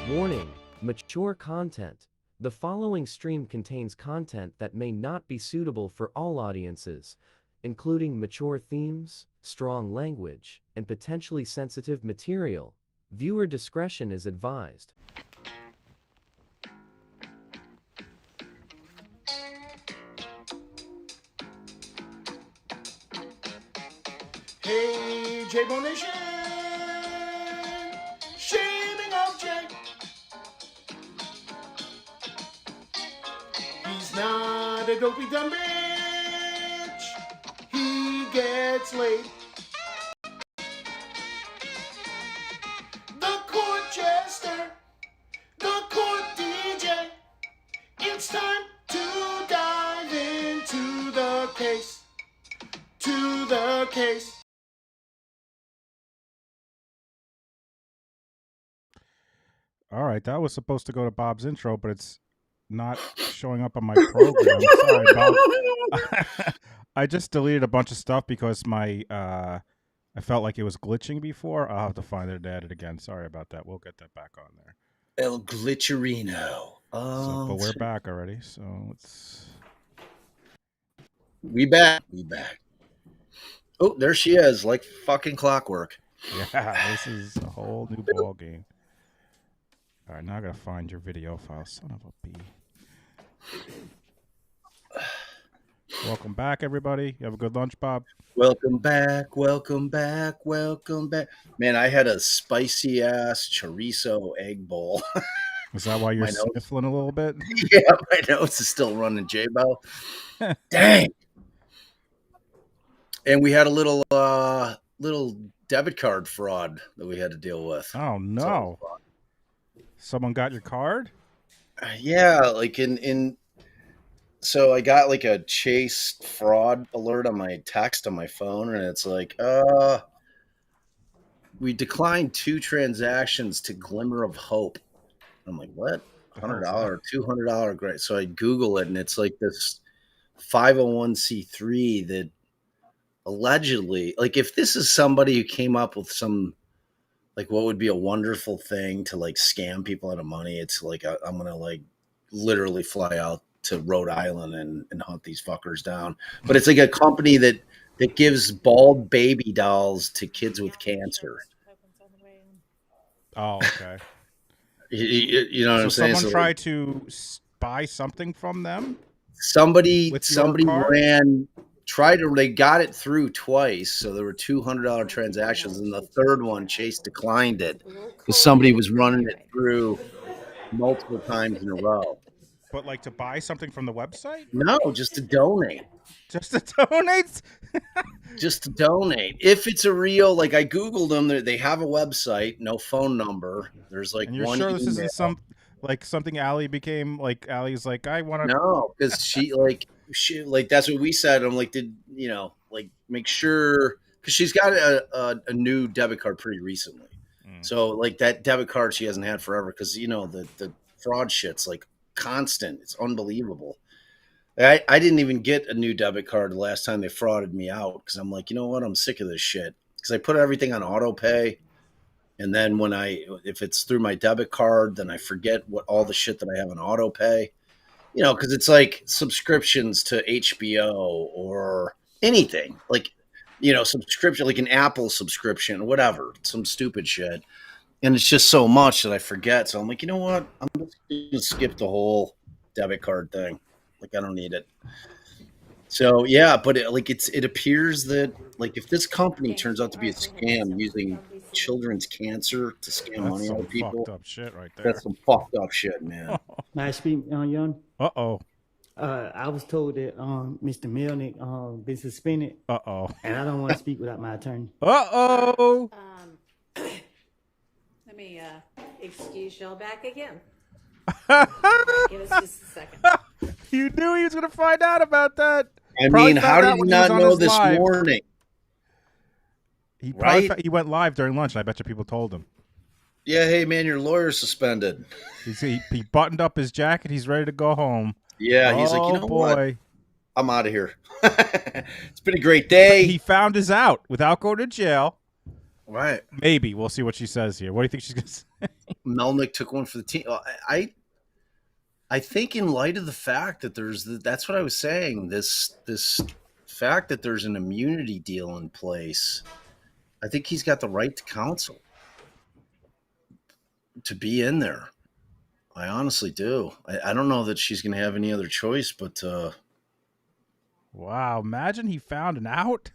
Warning: mature content. The following stream contains content that may not be suitable for all audiences, including mature themes, strong language, and potentially sensitive material. Viewer discretion is advised. Hey, J-Bo Nation! Shaming of Jay. He's not a dopey dumb bitch. He gets laid. The court jester, the court DJ. It's time to dive into the case. To the case. All right, that was supposed to go to Bob's intro, but it's not showing up on my program. Sorry, Bob. I just deleted a bunch of stuff because my I felt like it was glitching before. I'll have to find it and add it again. Sorry about that. We'll get that back on there. El Glitcherino. So, but we're back already, so let's. We back. Oh, there she is, like fucking clockwork. Yeah, this is a whole new ball game. All right, now I gotta find your video file. Son of a bee. Welcome back, everybody. You have a good lunch, Bob? Welcome back. Man, I had a spicy ass chorizo egg bowl. Is that why you're sniffling a little bit? Yeah, my nose is still running, J-Bo. Dang. And we had a little debit card fraud that we had to deal with. Oh no. Someone got your card? Yeah, like so I got like a Chase fraud alert on my text on my phone, and it's like, we declined 2 transactions to Glimmer of Hope. I'm like, what? $100, $200, great. So I Google it, and it's like this 501c3 that allegedly, like, if this is somebody who came up with some, like, what would be a wonderful thing to like scam people out of money, it's like I'm gonna like literally fly out to Rhode Island and hunt these fuckers down. But it's like a company that gives bald baby dolls to kids with cancer. Oh, okay. You know what I'm saying? Someone tried to buy something from them? Somebody they got it through twice, so there were $200 transactions, and the third one Chase declined it because somebody was running it through multiple times in a row. But like to buy something from the website? No, just to donate. Just to donate? Just to donate. If it's a real, like, I Googled them, they have a website, no phone number. There's like and you're one sure email. This isn't something Allie became, like, Allie's like, I want to. No, because she that's what we said. I'm like, like, make sure, because she's got a new debit card pretty recently. So like that debit card she hasn't had forever, because the fraud shit's like constant. It's unbelievable. I didn't even get a new debit card the last time they frauded me out, because I'm like, you know what? I'm sick of this shit, because I put everything on auto pay. And then if it's through my debit card, then I forget what all the shit that I have on auto pay, because it's like subscriptions to HBO or anything, like, subscription, like an Apple subscription, whatever, some stupid shit. And it's just so much that I forget. So I'm like, you know what? I'm just going to skip the whole debit card thing. Like, I don't need it. So yeah, but it appears that, like, if this company turns out to be a scam using children's cancer to scam money out of people, fucked up shit right there. That's some fucked up shit, man. May I speak, Young? Uh-oh. I was told that Mr. Melnick been suspended. Uh-oh. And I don't want to speak without my attorney. Uh-oh. Let me excuse y'all back again. Give us just a second. You knew he was going to find out about that. I mean, how did you not know this morning? He went live during lunch, and I bet you people told him. Yeah, hey, man, your lawyer's suspended. He buttoned up his jacket. He's ready to go home. Yeah, he's like, you know what? I'm out of here. It's been a great day. He found his out without going to jail. Right. Maybe we'll see what she says here. What do you think she's gonna say? Melnick took one for the team. I think in light of the fact that that's what I was saying. This fact that there's an immunity deal in place, I think he's got the right to counsel, to be in there. I honestly do. I don't know that she's going to have any other choice, but Wow! Imagine he found an out.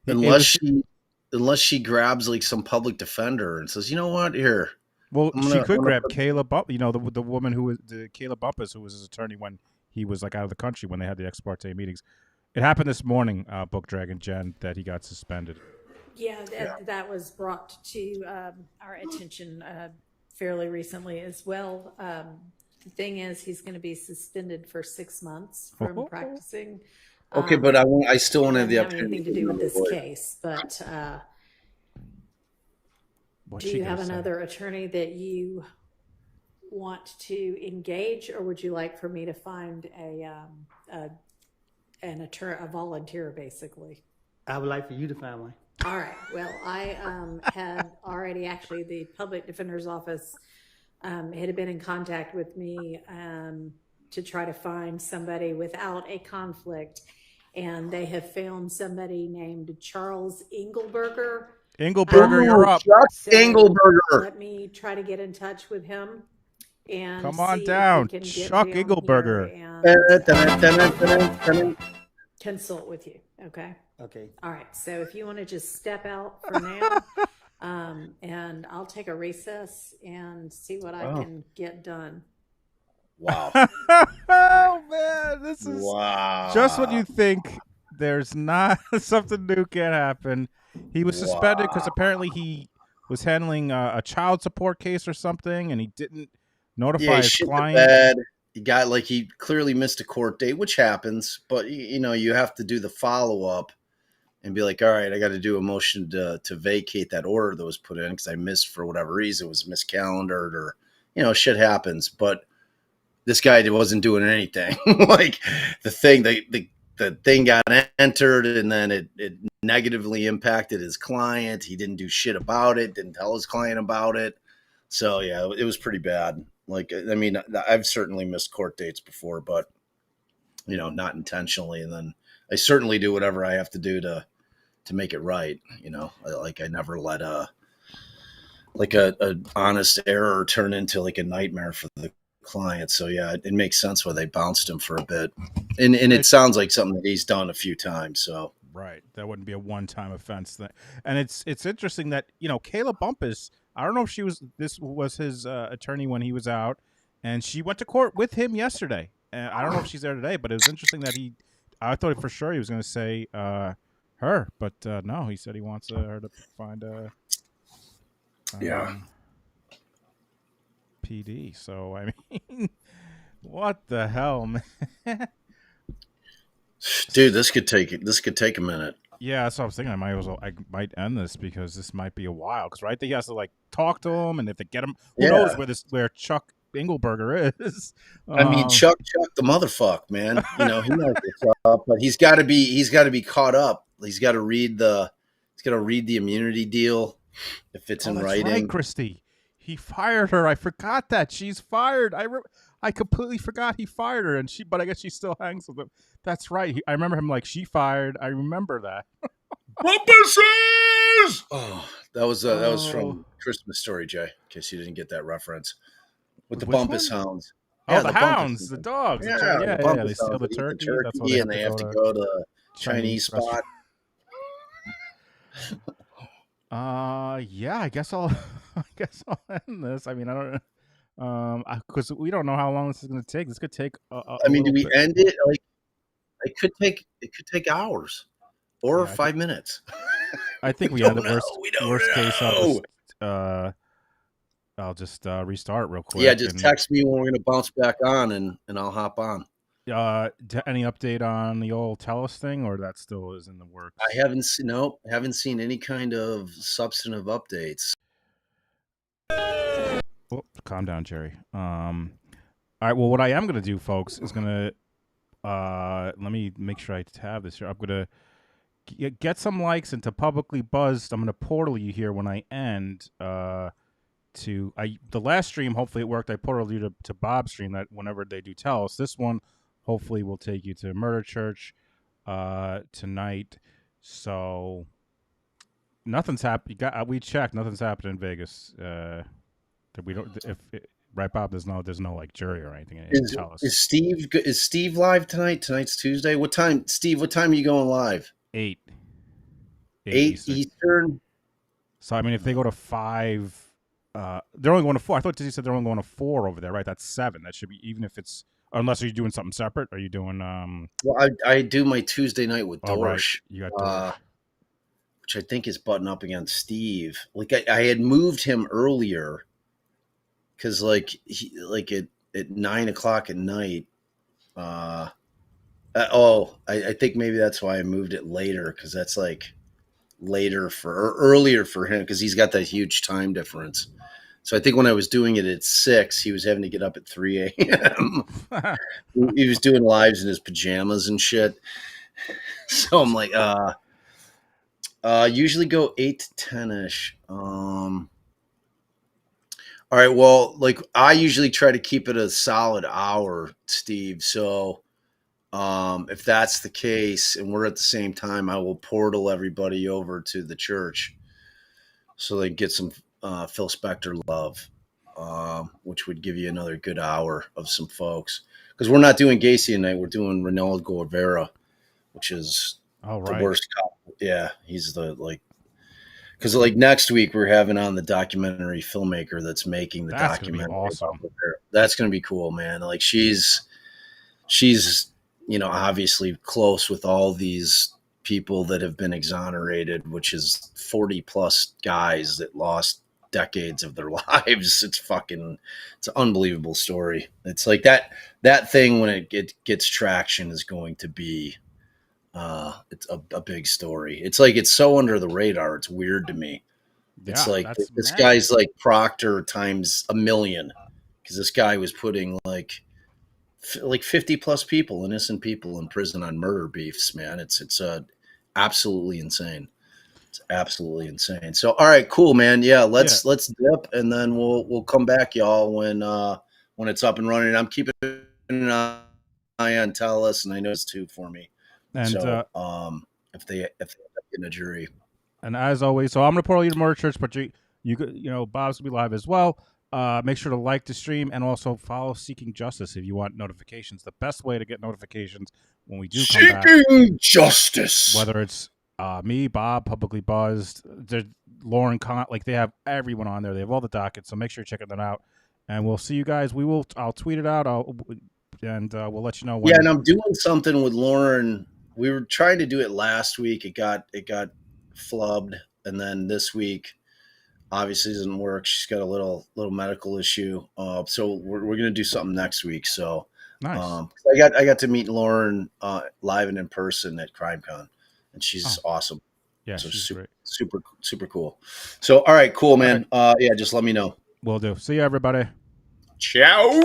unless she grabs like some public defender and says, you know what, here. Well, she could grab Kayla Bump. You know, the woman who was the Kayla Bumpus, who was his attorney when he was like out of the country when they had the ex parte meetings. It happened this morning, Book Dragon Jen, that he got suspended. Yeah, that was brought to our attention fairly recently as well. The thing is, he's going to be suspended for 6 months from practicing. Okay, but I still want to have the doesn't have opportunity anything to do with this case. But do you have another attorney that you want to engage, or would you like for me to find an attorney, a volunteer, basically? I would like for you to find one. All right. Well, I had already actually the public defender's office had been in contact with me to try to find somebody without a conflict, and they have found somebody named Charles Engelberger. Engelberger, you're up. So Engelberger. Let me try to get in touch with him and come on down, Chuck Engelberger, and consult with you. Okay. Okay. All right. So if you want to just step out for now, and I'll take a recess and see what I can get done. Wow. Oh man, this is wow. Just when you think there's not something new can happen. He was suspended because apparently he was handling a child support case or something, and he didn't notify his client. He clearly missed a court date, which happens, but you have to do the follow up and be like, all right, I got to do a motion to vacate that order that was put in because I missed for whatever reason. It was miscalendared or, shit happens. But this guy wasn't doing anything. Like the thing got entered and then it negatively impacted his client. He didn't do shit about it, didn't tell his client about it. So, yeah, it was pretty bad. Like, I mean, I've certainly missed court dates before, but, not intentionally. And then I certainly do whatever I have to do to make it right. I never let a honest error turn into like a nightmare for the client. So yeah, it makes sense why they bounced him for a bit. And it sounds like something that he's done a few times. So right. That wouldn't be a one-time offense. And it's interesting that, Kayla Bumpus, I don't know if this was his attorney when he was out, and she went to court with him yesterday. And I don't know if she's there today, but it was interesting that I thought for sure he was going to say her, but no, he said he wants her to find a PD. So I mean, what the hell, man? Dude, this could take a minute. Yeah, that's what I was thinking. I might end this because this might be a while. Because right, he has to like talk to him, and if they get him, who knows where Chuck Engelberger is? I mean, Chuck the motherfucker, man. He knows what's up, but he's got to be caught up. He's got to read the immunity deal if it's in writing. Right, Christy. He fired her. I forgot that she's fired. I completely forgot he fired her, but I guess she still hangs with him. That's right. I remember him like she fired. I remember that. Bumpuses! Oh, that was from Christmas Story, Jay. In case you didn't get that reference, with the Bumpus hounds. Oh, the hounds, the dogs. Yeah, they steal the turkey. That's why and they have to go to the Chinese spot. Yeah, I guess I'll end this. I mean, I don't because we don't know how long this is going to take. This could take I mean, do we end it? Like, it could take hours or 5 minutes. I think we end the worst case. I'll just restart real quick. Yeah, just text me when we're going to bounce back on, and I'll hop on. Any update on the old Telus thing, or that still is in the works? I haven't seen any kind of substantive updates. Oh, calm down, Jerry. All right. Well, what I am going to do, folks, is going to let me make sure I have this here. I'm going to get some likes into Publicly Buzzed. I'm going to portal you here when I end. The last stream, hopefully it worked. I portaled you to Bob's stream that whenever they do tell us. This one, hopefully, will take you to Murder Church tonight. So nothing's happened. We checked. Nothing's happened in Vegas. We don't. Right, Bob? There's no like jury or anything. Tell us. Is Steve live tonight? Tonight's Tuesday. What time, Steve? What time are you going live? 8 Eastern. So I mean, if they go to 5, they're only going to 4. I thought Dizzy said they're only going to 4 over there, right? That's 7. That should be, even if it's, unless are you doing something separate? Are you doing? Well, I do my Tuesday night with Dorsch. Right. You got Dorsch. Which I think is button up against Steve. Like I had moved him earlier. Because at 9:00 at night, I think maybe that's why I moved it later, because that's like earlier for him, because he's got that huge time difference. So I think when I was doing it at 6, he was having to get up at 3 a.m. He was doing lives in his pajamas and shit. So I'm like, usually go 8 to 10-ish. All right, well, like I usually try to keep it a solid hour, Steve. So if that's the case and we're at the same time, I will portal everybody over to the church so they can get some Phil Spector love, which would give you another good hour of some folks. Because we're not doing Gacy tonight. We're doing Ronaldo Guevara, which is the worst cop. Yeah, he's because next week we're having on the documentary filmmaker that's making the documentary. Awesome. That's going to be cool, man. Like she's obviously close with all these people that have been exonerated, which is 40 plus guys that lost decades of their lives. It's an unbelievable story. It's like that thing when it gets traction is going to be it's a big story. It's like it's so under the radar. It's weird to me. It's like this guy's like Proctor times a million, because this guy was putting like 50 plus people, innocent people, in prison on murder beefs. Man, it's absolutely insane. It's absolutely insane. So all right, cool, man. Yeah, let's dip, and then we'll come back, y'all, when it's up and running. I'm keeping an eye on Telus, and I know it's 2 for me. And so, if they end up getting a jury, and as always, so I'm gonna portal you to Murder Church, but you Bob's gonna be live as well. Make sure to like the stream and also follow Seeking Justice if you want notifications. The best way to get notifications when we do come back, Seeking Justice, whether it's me, Bob, Publicly Buzzed, Lauren, they have everyone on there. They have all the dockets, so make sure you're checking them out. And we'll see you guys. I'll tweet it out. And we'll let you know when. Yeah, and I'm doing something with Lauren. We were trying to do it last week. It got flubbed, and then this week obviously doesn't work. She's got a little medical issue. So we're gonna do something next week. So nice. I got to meet Lauren live and in person at CrimeCon, and she's awesome. Yeah, so she's great. Super cool. So all right, cool, man. Yeah, just let me know. Will do. See you, everybody. Ciao.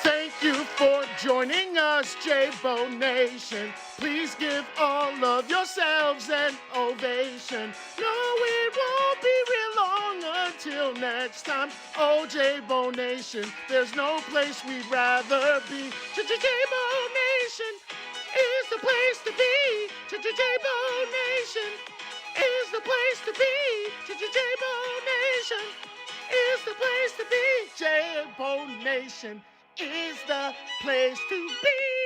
Thank you for joining us, J-Bo Nation. Please give all of yourselves an ovation. No, it won't be real long until next time. Oh, J-Bo Nation, there's no place we'd rather be. J-Bo Nation is the place to be. J-Bo Nation is the place to be. J-Bo Nation is the place to be. J-Bo Nation is the place to be.